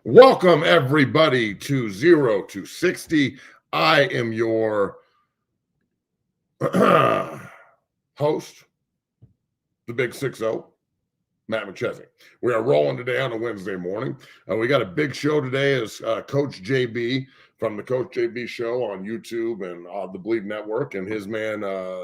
Welcome, everybody, to 0 to 60. I am your host, the Big 6-0, Matt McChesney. We are rolling today on a Wednesday morning. We got a big show today as Coach JB from the Coach JB Show on YouTube and the Bleed Network, and his man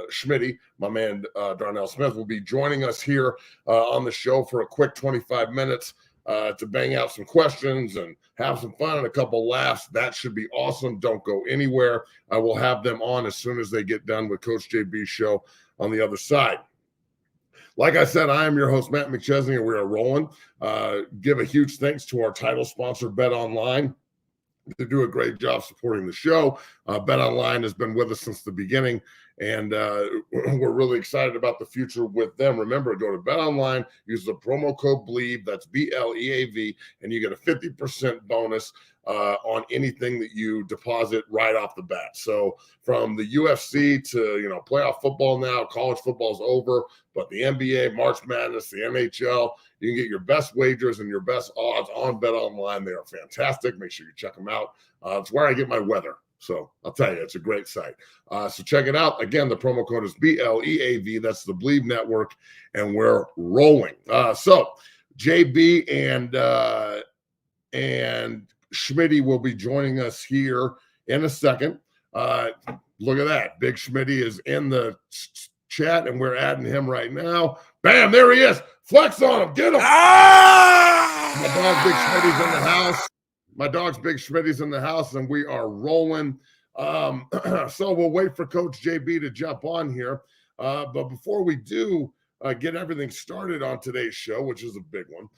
Schmitty, my man Darnell Smith, will be joining us here on the show for a quick 25 minutes to bang out some questions and have some fun and a couple laughs. That should be awesome. Don't go anywhere. I will have them on as soon as they get done with Coach JB's show on the other side. Like I said, I am your host, Matt McChesney, and we are rolling. Give a huge thanks to our title sponsor, Bet Online. They do a great job supporting the show. Bet Online has been with us since the beginning, and we're really excited about the future with them. Remember, go to Bet Online, use the promo code BLEAV, that's BLEAV, and you get a 50% bonus on anything that you deposit right off the bat. So from the UFC to, playoff football now, college football's over, but the NBA, March Madness, the NHL, you can get your best wagers and your best odds on Bet Online. They are fantastic. Make sure you check them out. It's where I get my weather. So I'll tell you, it's a great site. So check it out. Again, the promo code is BLEAV. That's the Bleed Network, and we're rolling. So JB and Schmitty will be joining us here in a second. Look at that. Big Schmitty is in the chat, and we're adding him right now. Bam, there he is. Flex on him. Get him. My dog, Big Schmitty's in the house. My dog's Big Schmitty's in the house, and we are rolling. So we'll wait for Coach JB to jump on here. But before we do get everything started on today's show, which is a big one,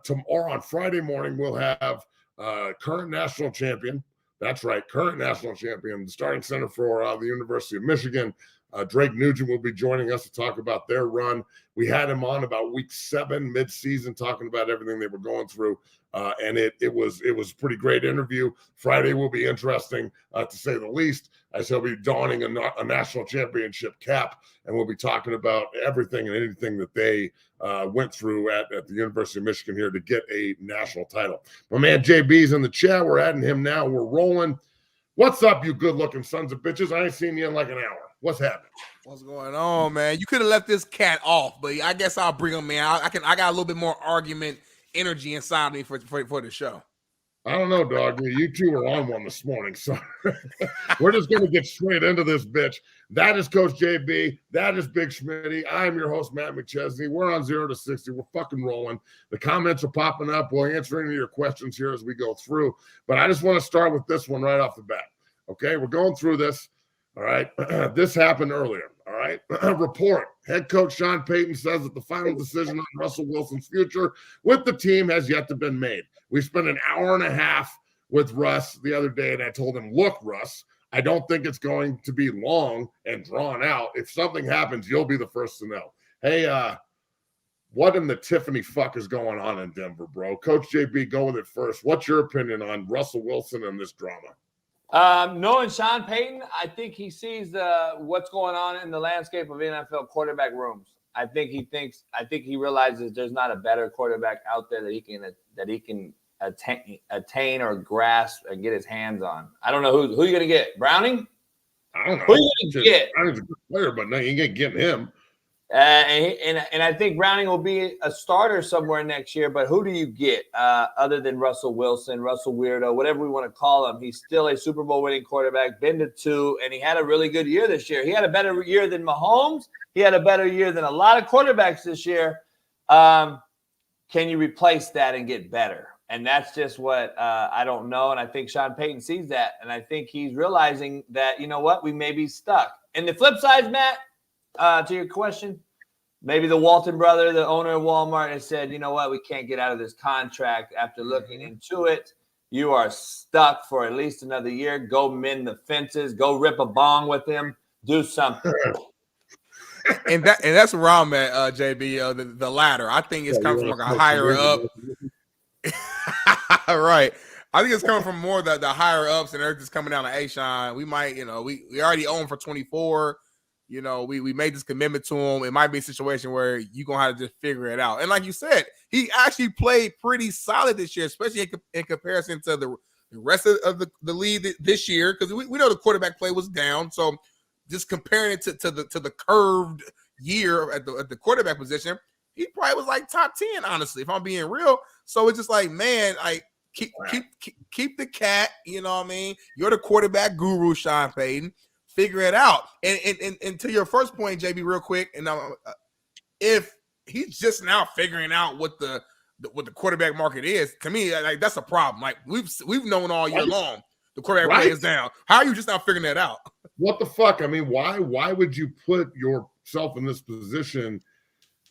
tomorrow on Friday morning, we'll have current national champion. That's right, current national champion, the starting center for the University of Michigan. Drake Nugent will be joining us to talk about their run. We had him on about week 7, mid-season, talking about everything they were going through, and it was a pretty great interview. Friday will be interesting, to say the least, as he'll be donning a national championship cap, and we'll be talking about everything and anything that they went through at the University of Michigan here to get a national title. My man JB's in the chat. We're adding him now. We're rolling. What's up, you good-looking sons of bitches? I ain't seen you in like an hour. What's happening? What's going on, man? You could have left this cat off, but I guess I'll bring him in. I got a little bit more argument energy inside me for the show. I don't know, dog. You two were on one this morning, so we're just going to get straight into this bitch. That is Coach JB. That is Big Schmitty. I am your host, Matt McChesney. We're on 0 to 60. We're fucking rolling. The comments are popping up. We'll answer any of your questions here as we go through. But I just want to start with this one right off the bat. Okay, we're going through this. All right, this happened earlier. All right, report. Head coach Sean Payton says that the final decision on Russell Wilson's future with the team has yet to be made. We spent an hour and a half with Russ the other day, and I told him, look, Russ, I don't think it's going to be long and drawn out. If something happens, you'll be the first to know. Hey, what in the Tiffany fuck is going on in Denver, bro? Coach JB, go with it first. What's your opinion on Russell Wilson and this drama? Knowing Sean Payton, I think he sees what's going on in the landscape of NFL quarterback rooms. I think he realizes there's not a better quarterback out there that he can attain or grasp and get his hands on. I don't know who you're gonna get. Browning? I don't know. Who are you gonna get? Browning's a good player, but no, you ain't gonna get him. And I think Browning will be a starter somewhere next year. But who do you get other than Russell Wilson, Russell Weirdo, whatever we want to call him? He's still a Super Bowl winning quarterback, been to 2, and he had a really good year this year. He had a better year than Mahomes. He had a better year than a lot of quarterbacks this year. Can you replace that and get better? And that's just what I don't know. And I think Sean Payton sees that. And I think he's realizing that, you know what, we may be stuck. And the flip side, Matt, to your question, maybe the Walton brother, the owner of Walmart, has said, you know what, we can't get out of this contract after looking into it. You are stuck for at least another year. Go mend the fences. Go rip a bong with him. Do something. And that's where I'm at, JB, the latter. I think it's coming from like a higher up. Right. I think it's coming from more the higher ups, and they're just coming down to Sean. We might, we already own for 24. we made this commitment to him. It might be a situation where you're going to have to just figure it out. And like you said, he actually played pretty solid this year, especially in comparison to the rest of the league this year, because we know the quarterback play was down. So just comparing it to the curved year at the quarterback position, he probably was like top 10, honestly, if I'm being real. So it's just like, man, like keep the cat, you know what I mean? You're the quarterback guru, Sean Payton. Figure it out. And to your first point, JB, real quick, and if he's just now figuring out what the quarterback market is, to me, like that's a problem. Like we've known all year long the quarterback play is down. How are you just now figuring that out? What the fuck? I mean, why would you put yourself in this position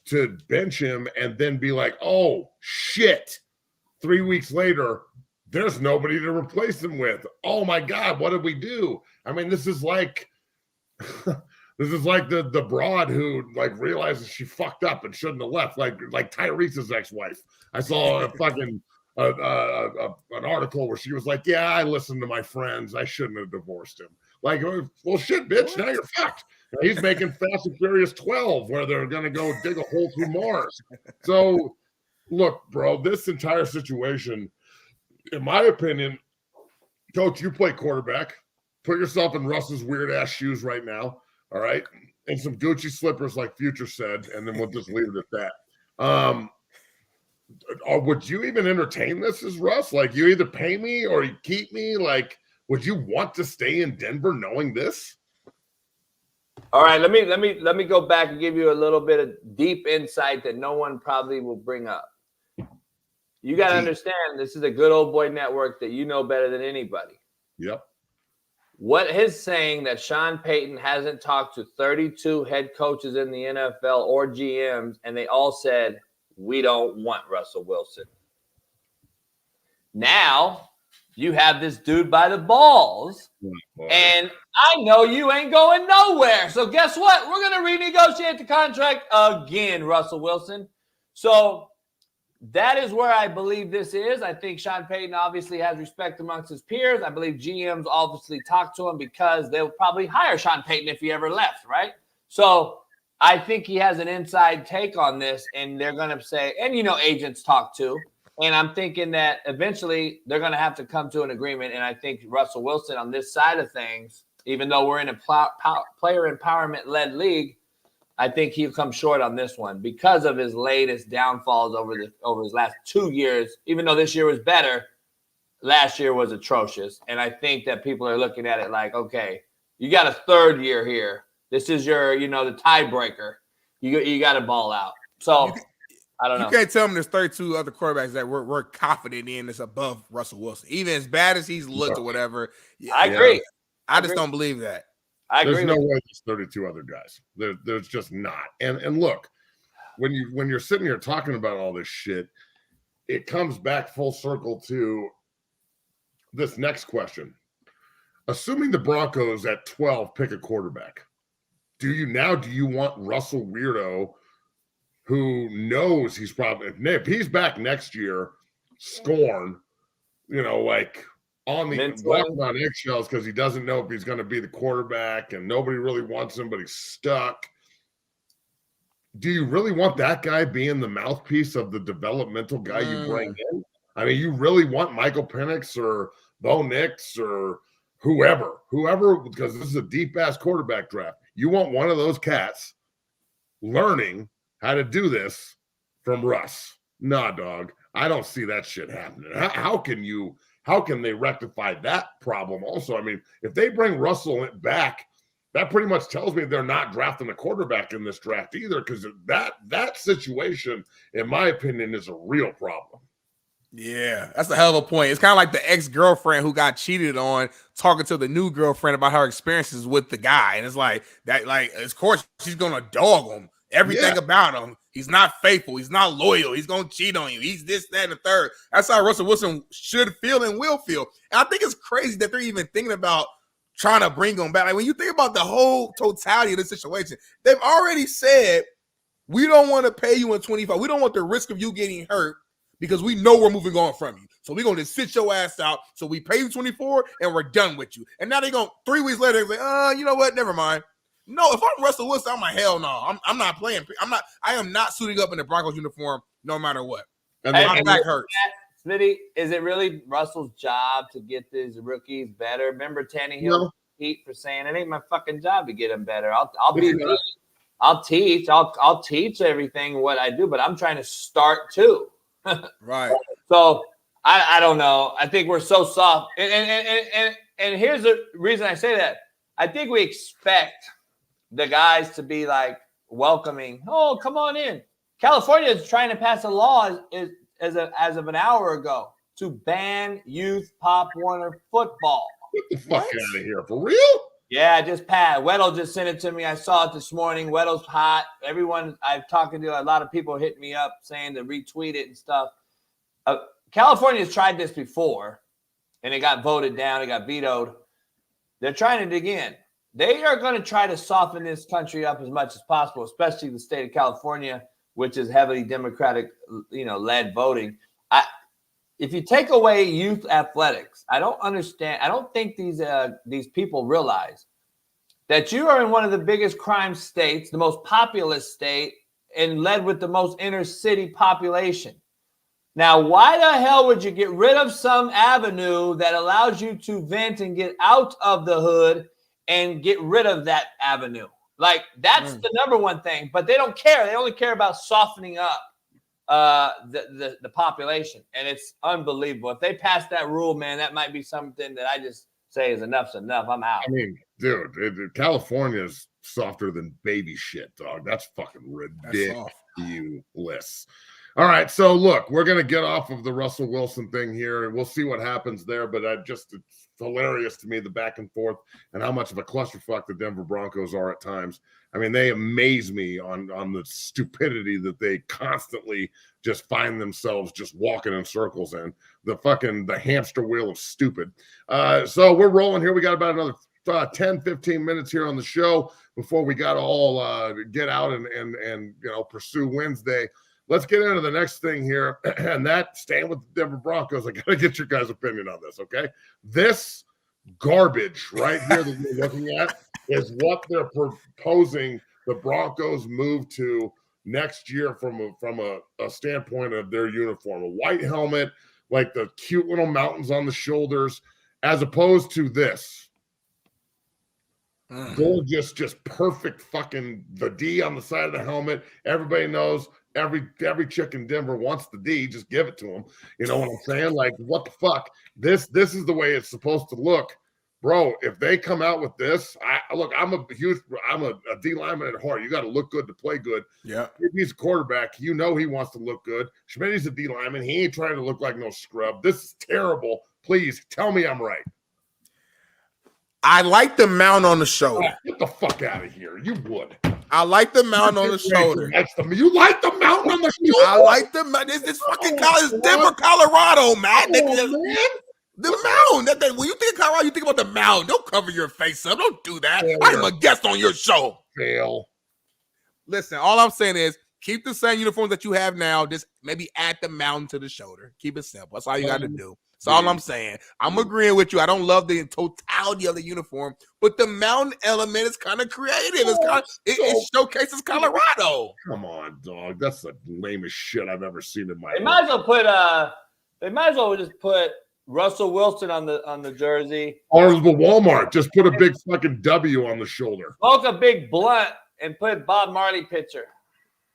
to bench him and then be like, oh shit, 3 weeks later, there's nobody to replace him with. Oh my God, what did we do? I mean, this is like the broad who like realizes she fucked up and shouldn't have left, like Tyrese's ex-wife. I saw a fucking an article where she was like, yeah, I listened to my friends. I shouldn't have divorced him. Like, well, shit, bitch, now you're fucked. He's making Fast and Furious 12 where they're going to go dig a hole through Mars. So, look, bro, this entire situation, in my opinion, Coach, you play quarterback. Put yourself in Russ's weird-ass shoes right now, all right? And some Gucci slippers like Future said, and then we'll just leave it at that. Would you even entertain this as Russ? Like, you either pay me or you keep me? Like, would you want to stay in Denver knowing this? All right, let me go back and give you a little bit of deep insight that no one probably will bring up. You got to understand, this is a good old boy network that you know better than anybody. Yep. What is saying that Sean Payton hasn't talked to 32 head coaches in the NFL or GMs, and they all said, we don't want Russell Wilson. Now, you have this dude by the balls, and I know you ain't going nowhere. So guess what? We're going to renegotiate the contract again, Russell Wilson. So that is where I believe this is. I think Sean Payton obviously has respect amongst his peers. I believe GMs obviously talk to him because they'll probably hire Sean Payton if he ever left, right? So I think he has an inside take on this, and they're going to say, and agents talk too. And I'm thinking that eventually they're going to have to come to an agreement. And I think Russell Wilson on this side of things, even though we're in a player empowerment-led league, I think he'll come short on this one because of his latest downfalls over his last 2 years. Even though this year was better, last year was atrocious. And I think that people are looking at it like, okay, you got a third year here. This is your, the tiebreaker. You got to ball out. So I don't know. You can't tell me there's 32 other quarterbacks that we're confident in that's above Russell Wilson, even as bad as he's looked or whatever. Yeah, I agree. I just don't believe that. There's no way there's 32 other guys. There's just not. And look, when you're sitting here talking about all this shit, it comes back full circle to this next question. Assuming the Broncos at 12 pick a quarterback, do you want Russell Weirdo, who knows he's probably, if he's back next year, scorn, like walking on eggshells because he doesn't know if he's going to be the quarterback and nobody really wants him, but he's stuck. Do you really want that guy being the mouthpiece of the developmental guy you bring in? I mean, you really want Michael Penix or Bo Nix or whoever, because this is a deep-ass quarterback draft. You want one of those cats learning how to do this from Russ. Nah, dog. I don't see that shit happening. How can they rectify that problem also? I mean, if they bring Russell back, that pretty much tells me they're not drafting a quarterback in this draft either, because that situation, in my opinion, is a real problem. Yeah, that's a hell of a point. It's kind of like the ex-girlfriend who got cheated on talking to the new girlfriend about her experiences with the guy. And it's like, that, like, of course, she's going to dog him. Everything about him. He's not faithful. He's not loyal. He's going to cheat on you. He's this, that, and the third. That's how Russell Wilson should feel and will feel. And I think it's crazy that they're even thinking about trying to bring him back. Like, when you think about the whole totality of the situation, they've already said, we don't want to pay you in 25. We don't want the risk of you getting hurt because we know we're moving on from you. So we're going to sit your ass out. So we pay you 24 and we're done with you. And now they're going 3 weeks later, they're like, you know what? Never mind. No, if I'm Russell Wilson, I'm like, hell no. I'm not playing. I am not suiting up in the Broncos uniform no matter what. And my back hurts. Smitty, is it really Russell's job to get these rookies better? Remember Tannehill Pete for saying it ain't my fucking job to get them better. I'll be me. I'll teach everything what I do, but I'm trying to start too. Right. So I don't know. I think we're so soft. And here's the reason I say that. I think we expect the guys to be like welcoming. Oh, come on in. California is trying to pass a law as of an hour ago to ban youth Pop Warner football. Get the fuck out of here. For real? Yeah, just Pat. Weddle just sent it to me. I saw it this morning. Weddle's hot. Everyone I've talked to, a lot of people hit me up saying to retweet it and stuff. California's tried this before, and it got voted down. It got vetoed. They're trying it again. They are going to try to soften this country up as much as possible, especially the state of California, which is heavily Democratic, led voting. If you take away youth athletics, I don't understand. I don't think these people realize that you are in one of the biggest crime states, the most populous state, and led with the most inner city population. Now, why the hell would you get rid of some avenue that allows you to vent and get out of the hood and get rid of that avenue? Like, that's the number one thing, but they don't care. They only care about softening up the population, and it's unbelievable. If they pass that rule, man, that might be something that I just say is enough's enough. I'm out. I mean, dude, California is softer than baby shit, dog. That's fucking ridiculous. All right, so look, we're going to get off of the Russell Wilson thing here, and we'll see what happens there, but it's hilarious to me, the back and forth and how much of a clusterfuck the Denver Broncos are at times. I mean, they amaze me on the stupidity that they constantly just find themselves just walking in circles in. The hamster wheel of stupid. So we're rolling here. We got about another 10, 15 minutes here on the show before we got to all get out and pursue Wednesday. Let's get into the next thing here, and that, staying with the Denver Broncos, I got to get your guys' opinion on this, okay? This garbage right here that we're looking at is what they're proposing the Broncos move to next year from a standpoint of their uniform. A white helmet, like the cute little mountains on the shoulders, as opposed to this. Gorgeous, just perfect fucking the D on the side of the helmet. Everybody knows every chick in Denver wants the D. Just give it to them. You know what I'm saying? Like, what the fuck? This is the way it's supposed to look, bro. If they come out with this, I'm a D lineman at heart. You got to look good to play good. Yeah, if he's a quarterback, he wants to look good. Schmitty's a D lineman. He ain't trying to look like no scrub. This is terrible. Please tell me I'm right. I like the mount on the shoulder. Get the fuck out of here. You would. I like the mount on the shoulder. You like the mount on the shoulder? I like the mount. This fucking college, Denver, Colorado, man. The mount. When you think of Colorado, you think about the mount. Don't cover your face up. Don't do that. I'm a guest on your show. Fail. Listen, all I'm saying is keep the same uniforms that you have now. Just maybe add the mount to the shoulder. Keep it simple. That's all you got to do. That's all I'm saying. I'm agreeing with you. I don't love the totality of the uniform, but the mountain element is kind of creative. It showcases Colorado. Come on, dog. That's the lamest shit I've ever seen in my life. They might as well just put Russell Wilson on the jersey. Or the Walmart. Just put a big fucking W on the shoulder. Smoke a big blunt and put Bob Marley picture.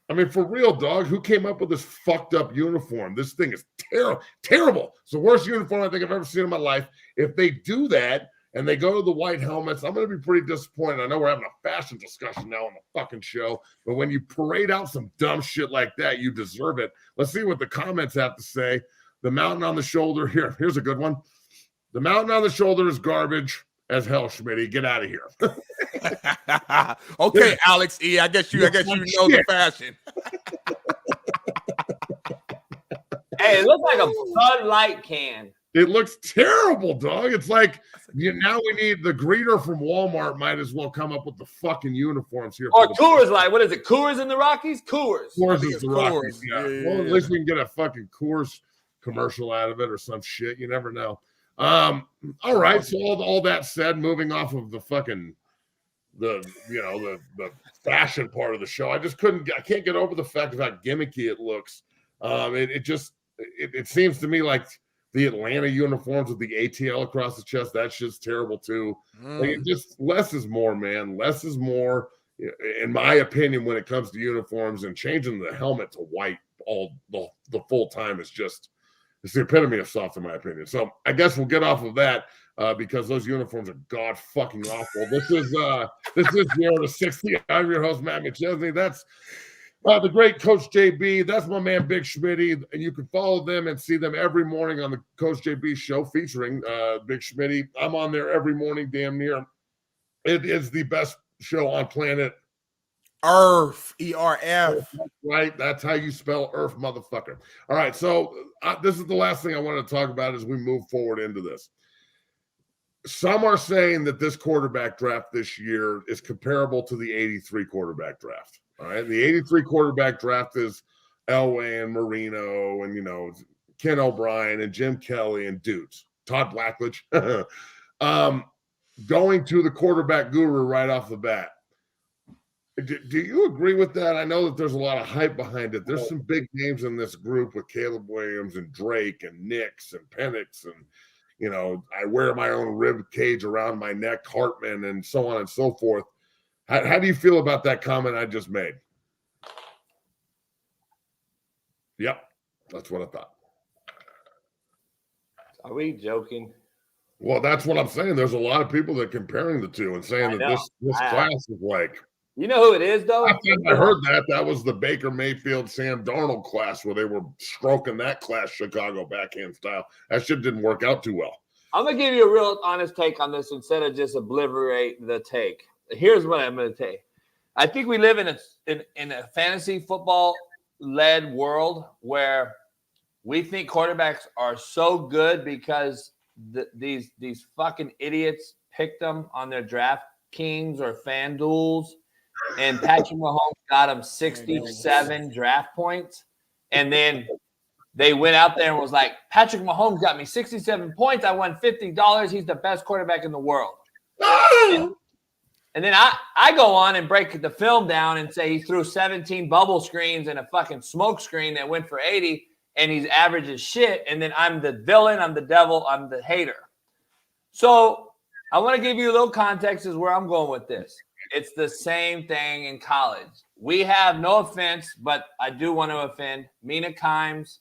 I mean, for real, dog, who came up with this fucked up uniform? This thing is terrible. It's the worst uniform I think I've ever seen in my life. If they do that and they go to the white helmets, I'm going to be pretty disappointed. I know we're having a fashion discussion now on the fucking show, but when you parade out some dumb shit like that, you deserve it. Let's see what the comments have to say. The mountain on the shoulder, here's a good one. The mountain on the shoulder is garbage as hell, Schmitty. Get out of here. Okay, Alex E. I guess you know the fashion. Hey, it looks like a Bud Light can. It looks terrible, dog. It's like now we need the greeter from Walmart. Might as well come up with the fucking uniforms here. Or Coors Light. What is it? Coors in the Rockies? Coors. Coors is the Rockies. Yeah. Well, at least we can get a fucking Coors commercial out of it or some shit. You never know. All right. So all that said, moving off of the fucking the fashion part of the show. I can't get over the fact of how gimmicky it looks. It seems to me like the Atlanta uniforms with the ATL across the chest, that shit's terrible too. Like, less is more, man. Less is more, in my opinion, when it comes to uniforms, and changing the helmet to white all the full time is just, it's the epitome of soft, in my opinion. So I guess we'll get off of that because those uniforms are god fucking awful. This is 0 to 60. I'm your host, Matt McChesney. That's the great Coach JB. That's my man, Big Schmitty. And you can follow them and see them every morning on the Coach JB show featuring Big Schmitty. I'm on there every morning, damn near. It is the best show on planet Earth, ERF. Right? That's how you spell Earth, motherfucker. All right, so this is the last thing I want to talk about as we move forward into this. Some are saying that this quarterback draft this year is comparable to the 83 quarterback draft. All right. The 83 quarterback draft is Elway and Marino and, Ken O'Brien and Jim Kelly and dudes, Todd Blackledge, going to the quarterback guru right off the bat. Do you agree with that? I know that there's a lot of hype behind it. There's some big names in this group with Caleb Williams and Drake and Nix and Penix and, I wear my own rib cage around my neck, Hartman, and so on and so forth. How do you feel about that comment I just made? Yep, that's what I thought. Are we joking? Well, that's what I'm saying. There's a lot of people that are comparing the two and saying that this class is like. You know who it is, though? I heard that. That was the Baker Mayfield, Sam Darnold class where they were stroking that class Chicago backhand style. That shit didn't work out too well. I'm going to give you a real honest take on this instead of just obliterate the take. Here's what I'm going to take. I think we live in a fantasy football-led world where we think quarterbacks are so good because these fucking idiots picked them on their DraftKings or FanDuels, and Patrick Mahomes got him 67 draft points, and then they went out there and was like, Patrick Mahomes got me 67 points. I won $50. He's the best quarterback in the world. And then I go on and break the film down and say he threw 17 bubble screens and a fucking smoke screen that went for 80, and he's average as shit. And then I'm the villain, I'm the devil, I'm the hater. So I want to give you a little context as where I'm going with this. It's the same thing in college. We have, no offense, but I do want to offend Mina Kimes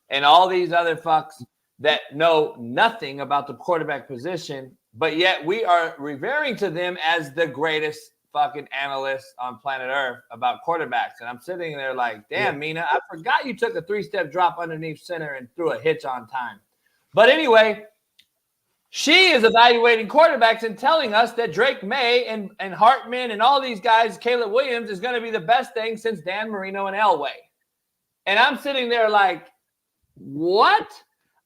and all these other fucks that know nothing about the quarterback position, but yet we are revering to them as the greatest fucking analysts on planet Earth about quarterbacks. And I'm sitting there like, damn, Mina, I forgot you took a 3-step drop underneath center and threw a hitch on time. But anyway, she is evaluating quarterbacks and telling us that Drake May and Hartman and all these guys, Caleb Williams, is going to be the best thing since Dan Marino and Elway. And I'm sitting there like, what?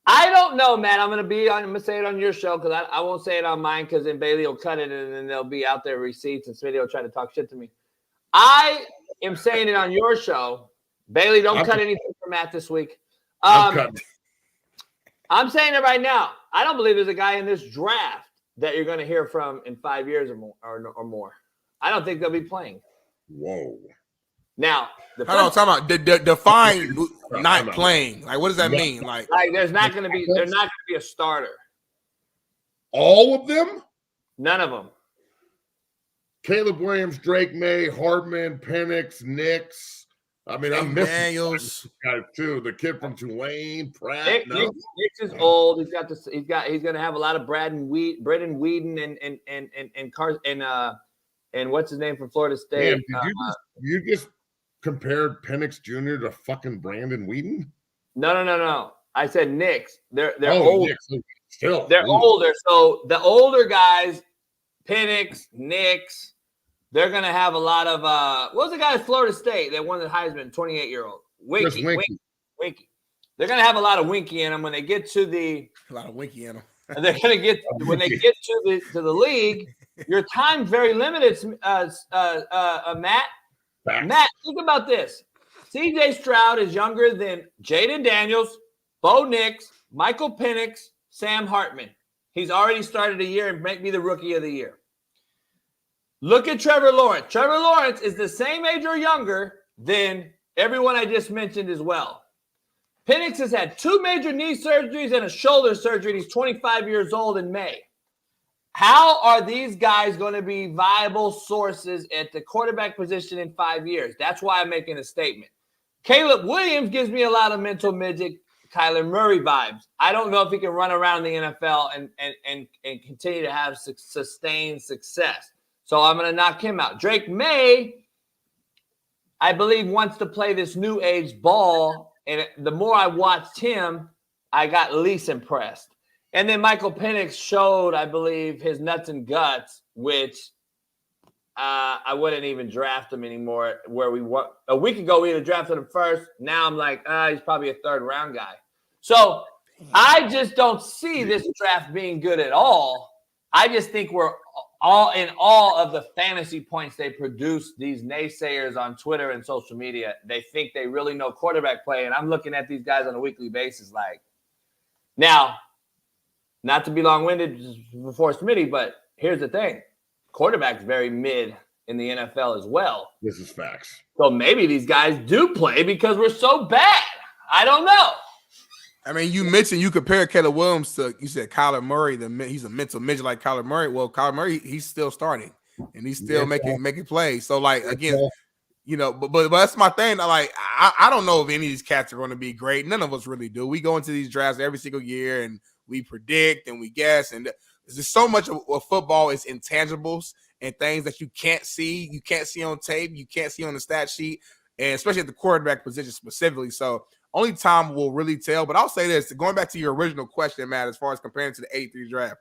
I don't know, man. I'm going to say it on your show because I won't say it on mine because then Bailey will cut it and then there'll be out there receipts and Smitty will try to talk shit to me. I am saying it on your show. Bailey, don't cut anything for Matt this week. I'm saying it right now. I don't believe there's a guy in this draft that you're going to hear from in 5 years or more. I don't think they'll be playing. Whoa. Now, talking about define not playing. Like, what does that mean? Like they're not going to be a starter. All of them? None of them. Caleb Williams, Drake May, Hardman, Penix, Nix. I mean, I'm missing Daniels guy too. The kid from Tulane, Pratt. Nix is old. He's going to have a lot of Braden Whedon and what's his name from Florida State. Damn, you just compared Penix Jr. to fucking Brandon Whedon? No. I said Nix. They're old. Still, they're older. So the older guys, Penix, Nix, they're going to have a lot of what was the guy at Florida State that won the Heisman, 28-year-old? Winky. They're going to have a lot of Winky in them when they get to the – a lot of Winky in them. They're going to get – when they get to the league, your time's very limited, Matt. Matt, think about this. C.J. Stroud is younger than Jaden Daniels, Bo Nix, Michael Penix, Sam Hartman. He's already started a year and might be the rookie of the year. Look at Trevor Lawrence. Trevor Lawrence is the same age or younger than everyone I just mentioned as well. Penix has had 2 major knee surgeries and a shoulder surgery. He's 25 years old in May. How are these guys going to be viable sources at the quarterback position in 5 years? That's why I'm making a statement. Caleb Williams gives me a lot of mental midget Kyler Murray vibes. I don't know if he can run around the NFL and continue to have sustained success. So I'm going to knock him out. Drake May, I believe, wants to play this new age ball. And the more I watched him, I got least impressed. And then Michael Penix showed, I believe, his nuts and guts, which I wouldn't even draft him anymore. Where a week ago, we had drafted him first. Now I'm like, he's probably a 3rd round guy. So I just don't see this draft being good at all. I just think we're all in all of the fantasy points they produce. These naysayers on Twitter and social media, they think they really know quarterback play. And I'm looking at these guys on a weekly basis like, now, not to be long-winded before Smitty, but here's the thing. Quarterback's very mid in the NFL as well. This is facts. So maybe these guys do play because we're so bad. I don't know. I mean, you mentioned you compare Caleb Williams to, you said Kyler Murray, he's a mental midget like Kyler Murray. Well, Kyler Murray, he's still starting and he's still making plays. So, like, again, you know, but that's my thing. Like, I don't know if any of these cats are going to be great. None of us really do. We go into these drafts every single year and we predict and we guess. And there's just so much of football is intangibles and things that you can't see. You can't see on tape. You can't see on the stat sheet, and especially at the quarterback position specifically. So only time will really tell. But I'll say this, going back to your original question, Matt, as far as comparing to the 83 draft,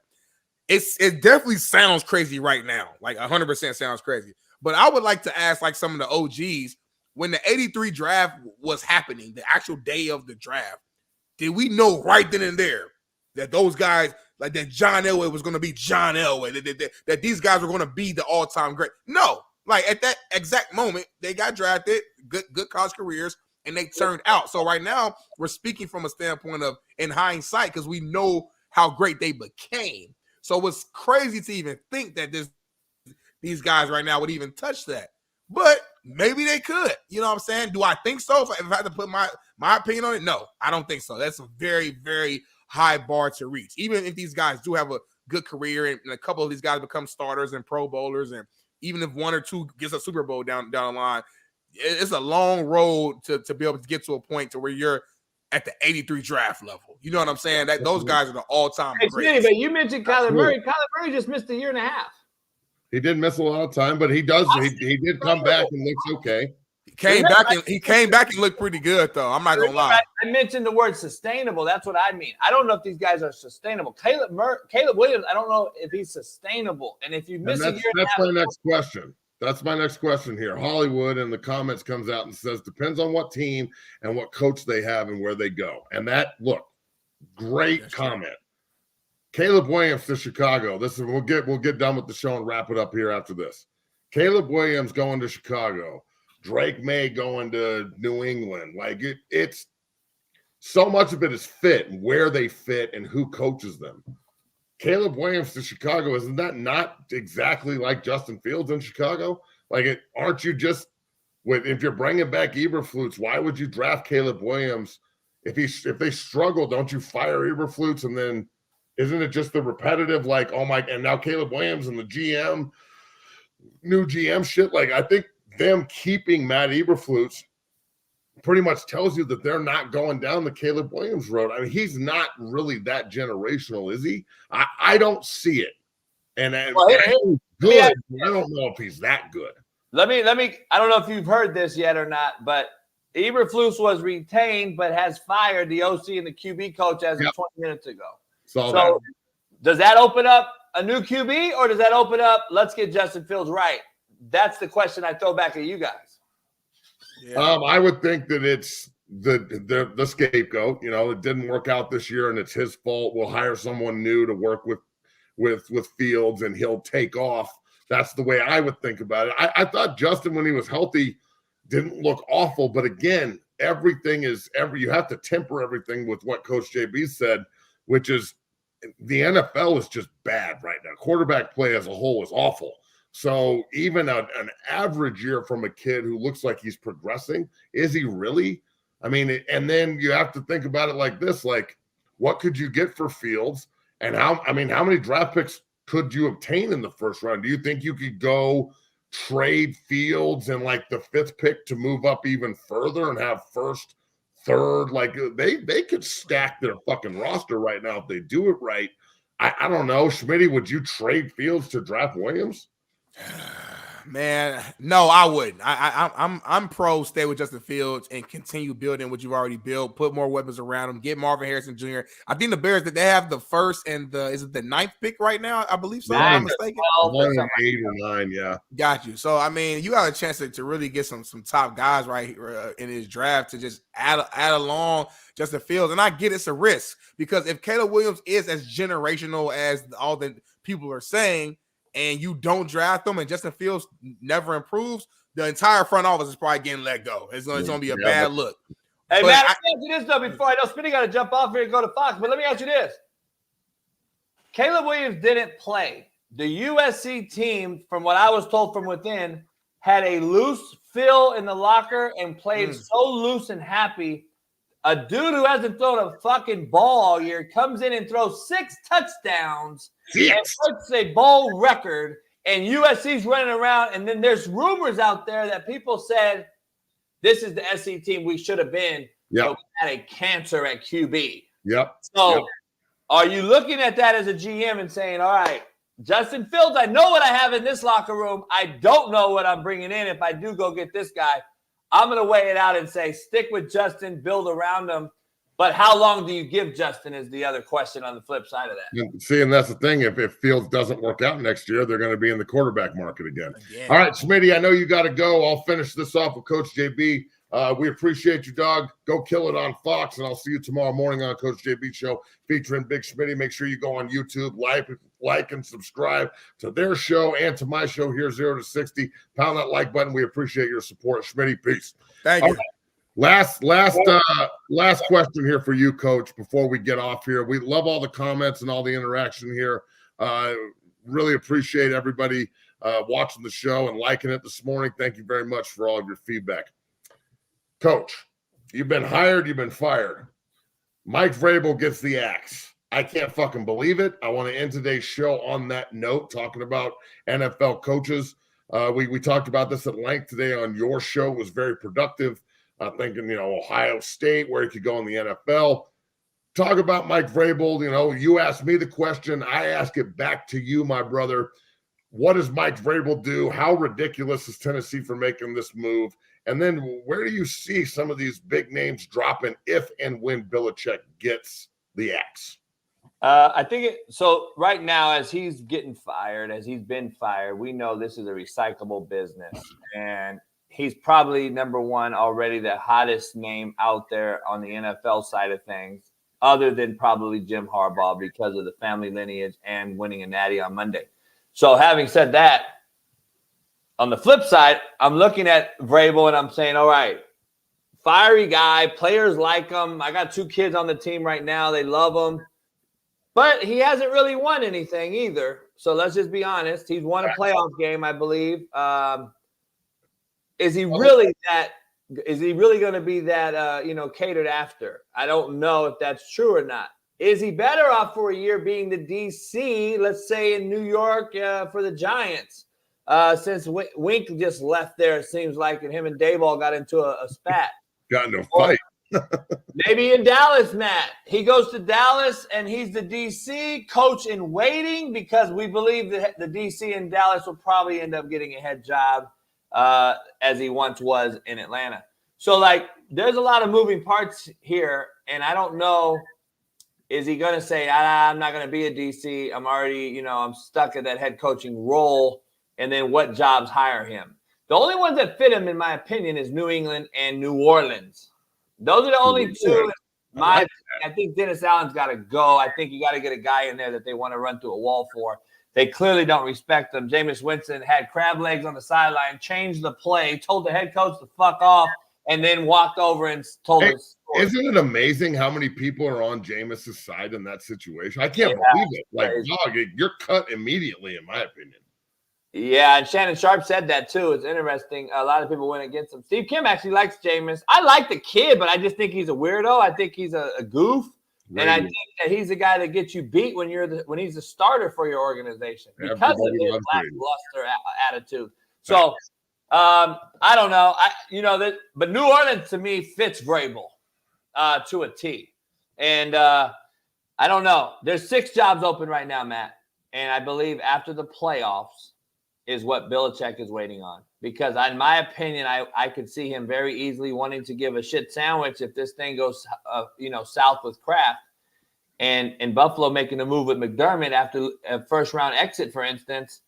it definitely sounds crazy right now. Like 100% sounds crazy. But I would like to ask like some of the OGs, when the 83 draft was happening, the actual day of the draft, did we know right then and there that those guys, like that John Elway was going to be John Elway, that these guys were going to be the all-time great? No. Like at that exact moment, they got drafted, good college careers, and they turned out. So right now, we're speaking from a standpoint of in hindsight because we know how great they became. So it's crazy to even think that these guys right now would even touch that. But maybe they could. You know what I'm saying? Do I think so? If I had to put my opinion on it, no, I don't think so. That's a very, very high bar to reach. Even if these guys do have a good career and a couple of these guys become starters and Pro Bowlers, and even if 1 or 2 gets a Super Bowl down the line, it's a long road to be able to get to a point to where you're at the 83 draft level. You know what I'm saying? That those guys are the all-time greats. But you mentioned Kyler Murray. Kyler Murray just missed 1.5 years. He did miss a lot of time, but he did come back and looks okay. He came back and looked pretty good, though. I'm not gonna lie. I mentioned the word sustainable. That's what I mean. I don't know if these guys are sustainable. Caleb Williams, I don't know if he's sustainable. And if you miss a year, that's my next question. That's my next question here. Hollywood in the comments comes out and says, depends on what team and what coach they have and where they go. And that, look, great comment. Caleb Williams to Chicago. We'll get done with the show and wrap it up here after this. Caleb Williams going to Chicago. Drake May going to New England. Like it's so much of it is fit and where they fit and who coaches them. Caleb Williams to Chicago, isn't that not exactly like Justin Fields in Chicago? Like, aren't you just if you're bringing back Eberflus, why would you draft Caleb Williams if they struggle? Don't you fire Eberflus and then isn't it just the repetitive like and now Caleb Williams and the new GM shit? Like I think them keeping Matt Eberflus pretty much tells you that they're not going down the Caleb Williams road. I mean, he's not really that generational, is he? I don't see it. And good. I don't know if he's that good. Let me. I don't know if you've heard this yet or not, but Eberflus was retained, but has fired the OC and the QB coach as of 20 minutes ago. So does that open up a new QB, or does that open up? Let's get Justin Fields right. That's the question I throw back at you guys. Yeah. I would think that it's the scapegoat. You know, it didn't work out this year, and it's his fault. We'll hire someone new to work with Fields, and he'll take off. That's the way I would think about it. I thought Justin, when he was healthy, didn't look awful. But again, you have to temper everything with what Coach JB said, which is the NFL is just bad right now. Quarterback play as a whole is awful. So even an average year from a kid who looks like he's progressing, is he really? I mean, and then you have to think about it like this, like what could you get for Fields? And how many draft picks could you obtain in the first round? Do you think you could go trade Fields and like the 5th pick to move up even further and have first, third? Like they could stack their fucking roster right now if they do it right. I don't know. Schmitty, would you trade Fields to draft Williams? Man, no, I wouldn't. I'm pro stay with Justin Fields and continue building what you've already built. Put more weapons around him. Get Marvin Harrison Jr. I think the Bears that they have the 1st and is it the 9th pick right now? I believe so. If I'm not mistaken. 8 or 9, yeah. Got you. So I mean, you got a chance to really get some top guys right here in his draft to just add along Justin Fields. And I get it's a risk because if Caleb Williams is as generational as all the people are saying, and you don't draft them and Justin Fields never improves, the entire front office is probably getting let go. It's going to be a bad look. Hey, Matt, let me ask you this, though, before I know Spinny got to jump off here and go to Fox, but let me ask you this. Caleb Williams didn't play. The USC team, from what I was told from within, had a loose fill in the locker and played so loose and happy. A dude who hasn't thrown a fucking ball all year comes in and throws 6 touchdowns and puts a bowl record, and USC's running around. And then there's rumors out there that people said this is the SC team we should have been. Yep. But we had a cancer at QB. Yep. So are you looking at that as a GM and saying, all right, Justin Fields, I know what I have in this locker room. I don't know what I'm bringing in if I do go get this guy. I'm going to weigh it out and say stick with Justin, build around him. But how long do you give Justin is the other question on the flip side of that. See, and that's the thing. If Fields doesn't work out next year, they're going to be in the quarterback market again. All right, Smitty, I know you got to go. I'll finish this off with Coach JB. We appreciate you, dog. Go kill it on Fox, and I'll see you tomorrow morning on Coach JB Show featuring Big Schmitty. Make sure you go on YouTube, like and subscribe to their show and to my show here, 0 to 60. Pound that like button. We appreciate your support. Schmitty, peace. Thank you. Last question here for you, Coach, before we get off here. We love all the comments and all the interaction here. Really appreciate everybody watching the show and liking it this morning. Thank you very much for all of your feedback. Coach, you've been hired, you've been fired. Mike Vrabel gets the axe. I can't fucking believe it. I want to end today's show on that note, talking about NFL coaches. We talked about this at length today on your show. It was very productive. Thinking, Ohio State, where he could go in the NFL. Talk about Mike Vrabel. You asked me the question. I ask it back to you, my brother. What does Mike Vrabel do? How ridiculous is Tennessee for making this move? And then where do you see some of these big names dropping if and when Belichick gets the axe? I think so right now, as he's getting fired, as he's been fired, we know this is a recyclable business. And he's probably number one already, the hottest name out there on the NFL side of things, other than probably Jim Harbaugh because of the family lineage and winning a natty on Monday. So having said that, on the flip side, I'm looking at Vrabel and I'm saying, all right, fiery guy, players like him. I got 2 kids on the team right now. They love him. But he hasn't really won anything either. So let's just be honest. He's won a playoff game, I believe. Is he really going to be that, catered after? I don't know if that's true or not. Is he better off for a year being the DC, let's say in New York for the Giants? Since Wink just left there, it seems like, and him and Dayball got into a spat. Got into a fight. Maybe in Dallas, Matt. He goes to Dallas, and he's the DC coach in waiting because we believe that the DC in Dallas will probably end up getting a head job as he once was in Atlanta. So, there's a lot of moving parts here, and I don't know, is he going to say, I'm not going to be a DC. I'm already, I'm stuck in that head coaching role, and then what jobs hire him? The only ones that fit him, in my opinion, is New England and New Orleans. Those are the only two. I think Dennis Allen's got to go. I think you got to get a guy in there that they want to run through a wall for. They clearly don't respect him. Jameis Winston had crab legs on the sideline, changed the play, told the head coach to fuck off, and then walked over and told us. Isn't it amazing how many people are on Jameis's side in that situation? I can't believe it. Dog, you're cut immediately, in my opinion. Yeah, and Shannon Sharp said that too. It's interesting. A lot of people went against him. Steve Kim actually likes Jameis. I like the kid, but I just think he's a weirdo. I think he's a goof. And I think that he's the guy that gets you beat when he's the starter for your organization because of his lackluster attitude. So I don't know. But New Orleans to me fits Vrabel to a T. And I don't know. There's 6 jobs open right now, Matt. And I believe after the playoffs is what Belichick is waiting on. Because in my opinion, I could see him very easily wanting to give a shit sandwich if this thing goes south with Kraft. And Buffalo making a move with McDermott after a first-round exit, for instance.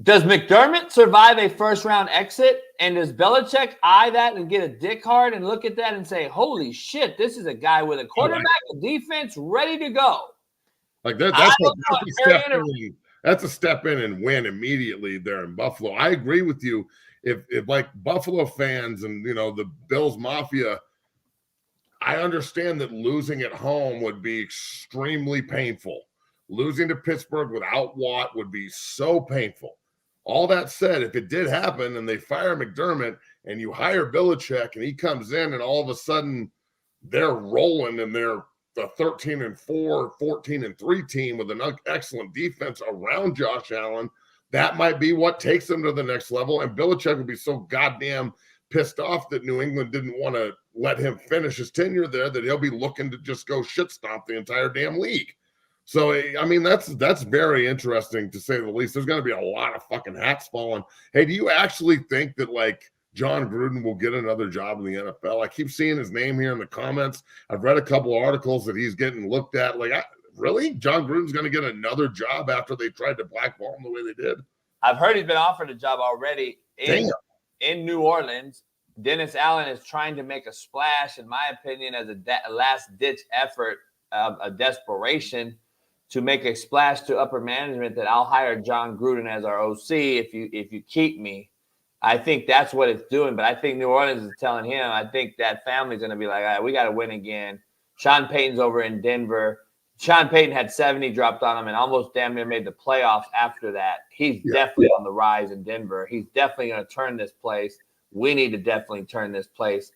Does McDermott survive a first-round exit? And does Belichick eye that and get a dick hard and look at that and say, holy shit, this is a guy with a quarterback, a defense ready to go? Like that's a step in and win immediately there in Buffalo. I agree with you. If like Buffalo fans and the Bills Mafia, I understand that losing at home would be extremely painful. Losing to Pittsburgh without Watt would be so painful. All that said, if it did happen and they fire McDermott and you hire Belichick and he comes in and all of a sudden they're rolling and they're a 13-4, 14-3 team with an excellent defense around Josh Allen, that might be what takes them to the next level. And Belichick would be so goddamn pissed off that New England didn't want to let him finish his tenure there that he'll be looking to just go shit stomp the entire damn league. So, I mean, that's very interesting to say the least. There's going to be a lot of fucking hats falling. Hey, do you actually think that, like, John Gruden will get another job in the NFL? I keep seeing his name here in the comments. I've read a couple of articles that he's getting looked at. Like, really? John Gruden's going to get another job after they tried to blackball him the way they did? I've heard he's been offered a job already in New Orleans. Dennis Allen is trying to make a splash, in my opinion, as a last-ditch effort, a desperation to make a splash to upper management that I'll hire John Gruden as our OC if you keep me. I think that's what it's doing. But I think New Orleans is telling him, I think that family's going to be like, all right, we got to win again. Sean Payton's over in Denver. Sean Payton had 70 dropped on him and almost damn near made the playoffs after that. He's definitely on the rise in Denver. He's definitely going to turn this place. We need to definitely turn this place.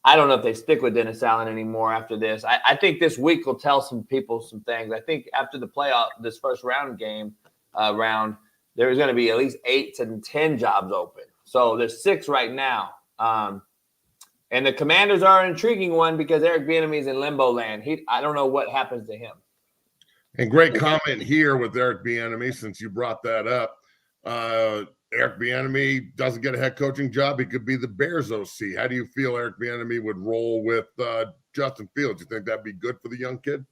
I don't know if they stick with Dennis Allen anymore after this. I think this week will tell some people some things. I think after the playoff, this first round game round, there's going to be at least 8 to 10 jobs open. So there's 6 right now. And the Commanders are an intriguing one because Eric Bieniemy's in limbo land. I don't know what happens to him. And great comment here with Eric Bieniemy, since you brought that up. Eric Bieniemy doesn't get a head coaching job. He could be the Bears OC. How do you feel Eric Bieniemy would roll with Justin Fields? You think that'd be good for the young kid?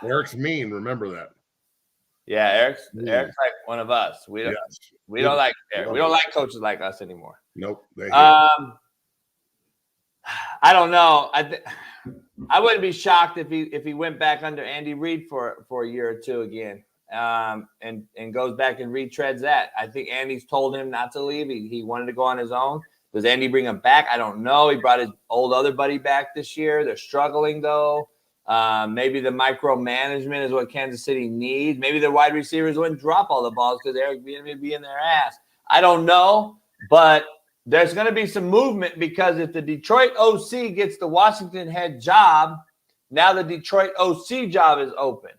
Eric's mean. Remember that. Yeah, Eric's like one of us. We don't like Eric. We don't like coaches like us anymore. Nope. I don't know. I wouldn't be shocked if he went back under Andy Reid for a year or two again. And goes back and retreads that. I think Andy's told him not to leave. He wanted to go on his own. Does Andy bring him back? I don't know. He brought his old other buddy back this year. They're struggling though. Maybe the micromanagement is what Kansas City needs. Maybe the wide receivers wouldn't drop all the balls because Eric Bieniemy would be in their ass. I don't know, but there's going to be some movement because if the Detroit OC gets the Washington head job, now the Detroit OC job is open.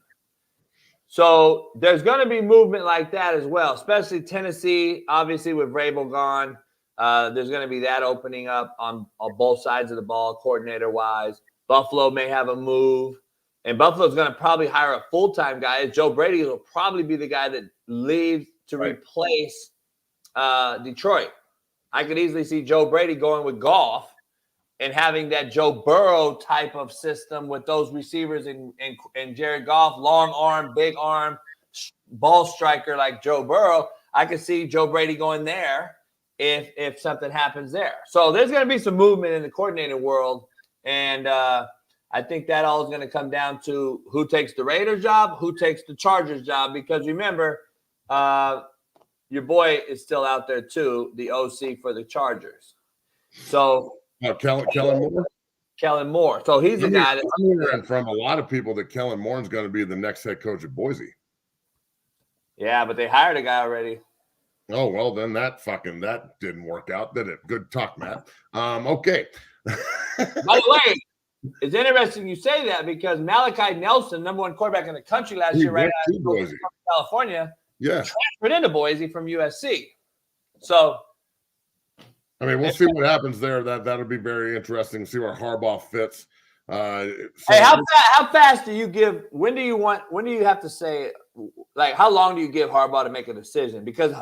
So there's going to be movement like that as well, especially Tennessee, obviously with Vrabel gone. There's going to be that opening up on both sides of the ball, coordinator-wise. Buffalo may have a move. And Buffalo's going to probably hire a full-time guy. Joe Brady will probably be the guy that leaves to replace Detroit. I could easily see Joe Brady going with Goff and having that Joe Burrow type of system with those receivers and Jared Goff, long arm, big arm, ball striker like Joe Burrow. I could see Joe Brady going there if something happens there. So there's going to be some movement in the coordinating world. And I think that all is going to come down to who takes the Raiders job, who takes the Chargers job. Because remember, your boy is still out there too, the OC for the Chargers. So Kellen Moore? Kellen Moore. So he's the guy that I'm hearing from a lot of people that Kellen Moore is going to be the next head coach at Boise. Yeah, but they hired a guy already. Oh, well, then that didn't work out, did it? Good talk, Matt. Okay. By the way, it's interesting you say that because Malachi Nelson, number 1 quarterback in the country last year, right out of Boise, California, yeah, transferred into Boise from USC. So, I mean, we'll see what happens there. That'll be very interesting. See where Harbaugh fits. Hey, how fast do you give? When do you have to say, like, how long do you give Harbaugh to make a decision? Because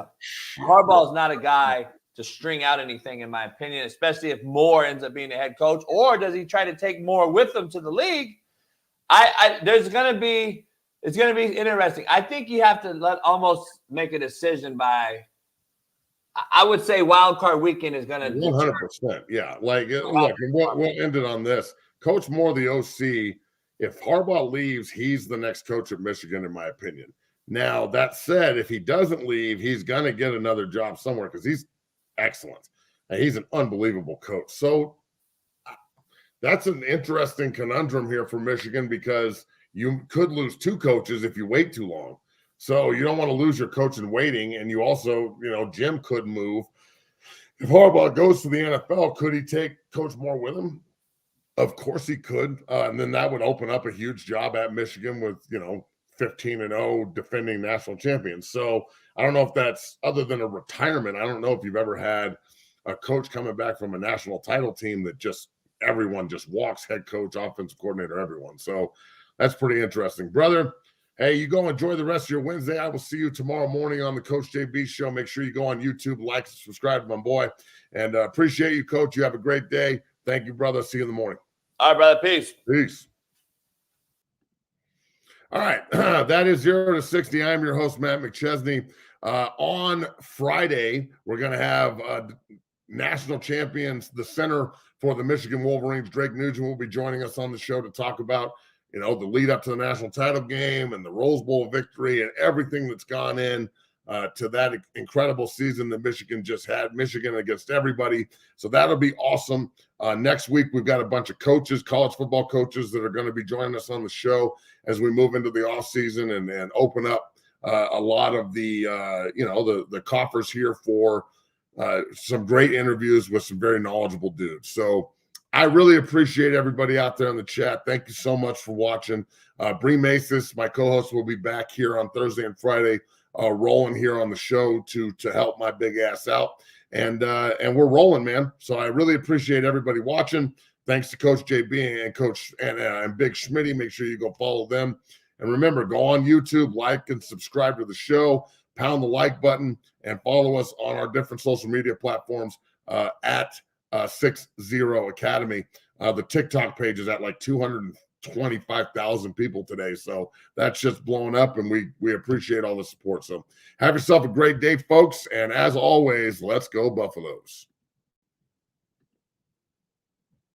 Harbaugh is not a guy to string out anything, in my opinion, especially if Moore ends up being the head coach, or does he try to take Moore with him to the league? It's going to be interesting. I think you have to almost make a decision by, I would say, wild card weekend is going to 100%. Yeah, like look, we'll end it on this. Coach Moore, the OC, if Harbaugh leaves, he's the next coach at Michigan, in my opinion. Now, that said, if he doesn't leave, he's going to get another job somewhere because he's excellent. And he's an unbelievable coach. So that's an interesting conundrum here for Michigan because you could lose 2 coaches if you wait too long. So you don't want to lose your coach in waiting. And you also, Jim could move. If Harbaugh goes to the NFL, could he take Coach Moore with him? Of course he could. And then that would open up a huge job at Michigan with, 15-0 defending national champions. So I don't know if that's, other than a retirement, I don't know if you've ever had a coach coming back from a national title team that just everyone just walks, head coach, offensive coordinator, everyone. So that's pretty interesting. Brother, hey, you go enjoy the rest of your Wednesday. I will see you tomorrow morning on the Coach JB Show. Make sure you go on YouTube, like, subscribe to my boy. And appreciate you, Coach. You have a great day. Thank you, brother. See you in the morning. All right, brother. Peace. Peace. All right. That is 0 to 60. I'm your host, Matt McChesney. On Friday, we're going to have national champions, the center for the Michigan Wolverines, Drake Nugent, will be joining us on the show to talk about, the lead up to the national title game and the Rose Bowl victory and everything that's gone in to that incredible season that Michigan just had, Michigan against everybody. So that'll be awesome. Next week, we've got a bunch of coaches, college football coaches that are going to be joining us on the show as we move into the offseason and open up a lot of the, the coffers here for some great interviews with some very knowledgeable dudes. So I really appreciate everybody out there in the chat. Thank you so much for watching. Bree Macis, my co-host, will be back here on Thursday and Friday, rolling here on the show to help my big ass out. And we're rolling, man. So I really appreciate everybody watching. Thanks to Coach JB and Coach and Big Schmitty. Make sure you go follow them. And remember, go on YouTube, like and subscribe to the show, pound the like button, and follow us on our different social media platforms at 60 Academy. The TikTok page is at like 225,000 people today. So that's just blown up, and we appreciate all the support. So have yourself a great day, folks. And as always, let's go Buffaloes.